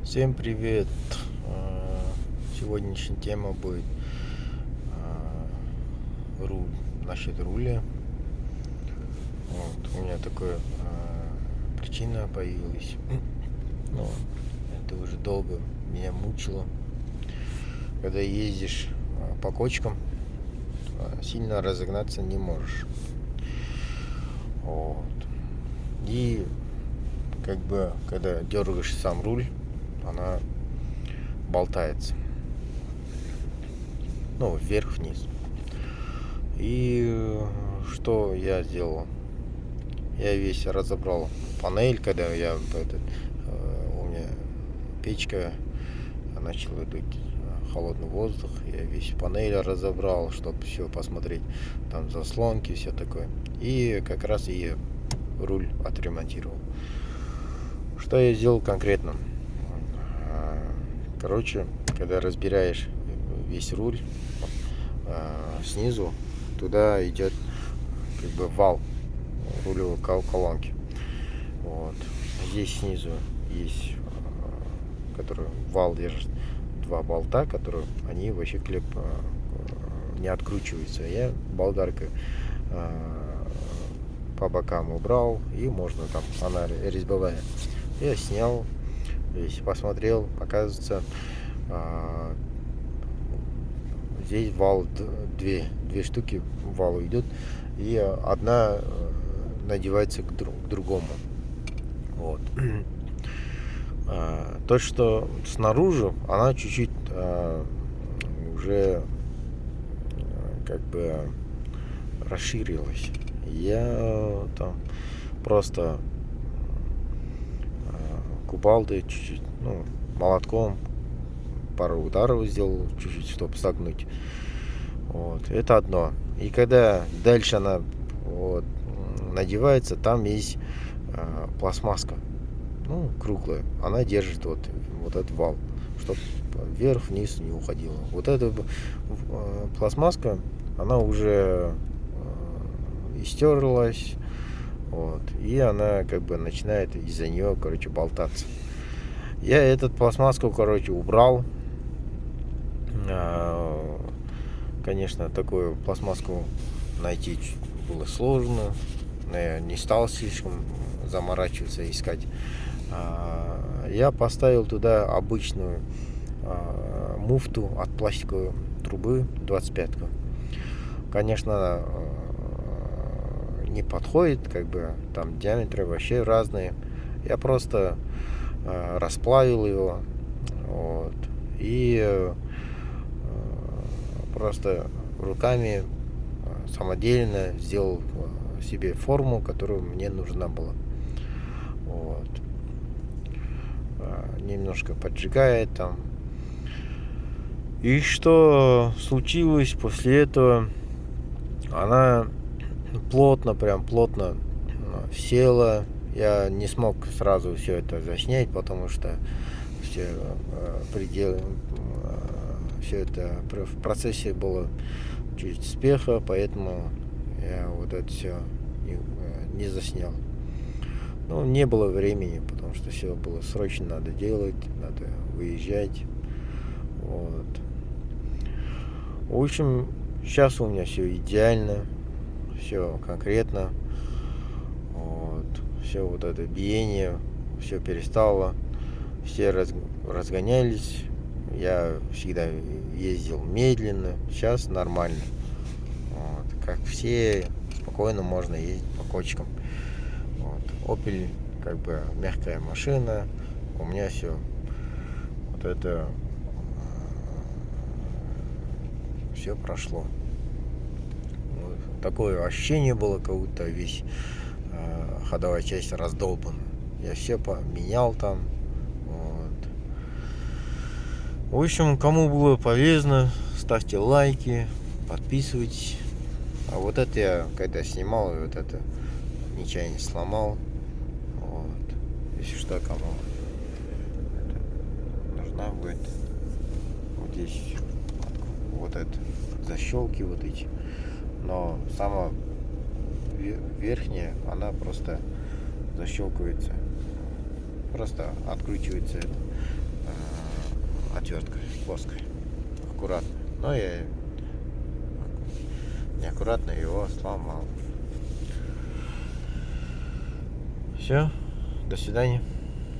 Всем привет! Сегодняшняя тема будет руль, насчет руля. У меня такая причина появилась. Но это уже долго меня мучило. Когда ездишь по кочкам, сильно разогнаться не можешь. И когда дергаешь сам руль, она болтается. Вверх-вниз. И что я сделал? Я весь разобрал панель, когда у меня печка, начал идти холодный воздух. Я весь панель разобрал, чтобы все посмотреть, там заслонки, все такое. И как раз и руль отремонтировал. Что я сделал конкретно? Когда разбираешь весь руль, снизу туда идет вал рулевой колонки. Здесь снизу есть, который вал держит, два болта, которые они вообще не откручиваются. Я болгаркой по бокам убрал, и можно там, она резьбовая. Я снял, здесь посмотрел, оказывается, здесь вал, две штуки валу идет, и одна надевается к другому. То, что снаружи, она чуть-чуть уже расширилась. Я там просто кувалдой чуть-чуть, молотком пару ударов сделал чуть-чуть, чтобы согнуть. Это одно. И когда дальше она надевается, там есть пластмасска, круглая. Она держит вот этот вал, чтобы вверх-вниз не уходила. Вот эта пластмасска, она уже истерлась, и она начинает из-за нее, болтаться. Я эту пластмасску, убрал. Конечно, такую пластмасску найти было сложно. Но я не стал слишком заморачиваться, искать. Я поставил туда обычную муфту от пластиковой трубы 25-ка. Конечно, не подходит, там диаметры вообще разные. Я просто расплавил его, и просто руками самодельно сделал себе форму, которую мне нужна была. Немножко поджигает там. И что случилось после этого? Она прям плотно села. Я не смог сразу все это заснять, потому что все это в процессе было чуть спеха, поэтому я это все не заснял. Не было времени, потому что все было срочно надо делать, надо выезжать. В общем, сейчас у меня все идеально, все конкретно. Все это биение, все перестало, все разгонялись. Я всегда ездил медленно, сейчас нормально. Как все, спокойно можно ездить по кочкам. Opel мягкая машина. У меня все это все прошло. Такое ощущение было, как будто весь ходовая часть раздолбана. Я все поменял там. В общем, кому было полезно, ставьте лайки, подписывайтесь. А это я когда снимал, это нечаянно сломал. Если что, кому нужна будет, здесь это защелки эти. Но сама верхняя, она просто защелкивается, просто откручивается отверткой плоской. Аккуратно. Но я неаккуратно его сломал. Все, до свидания.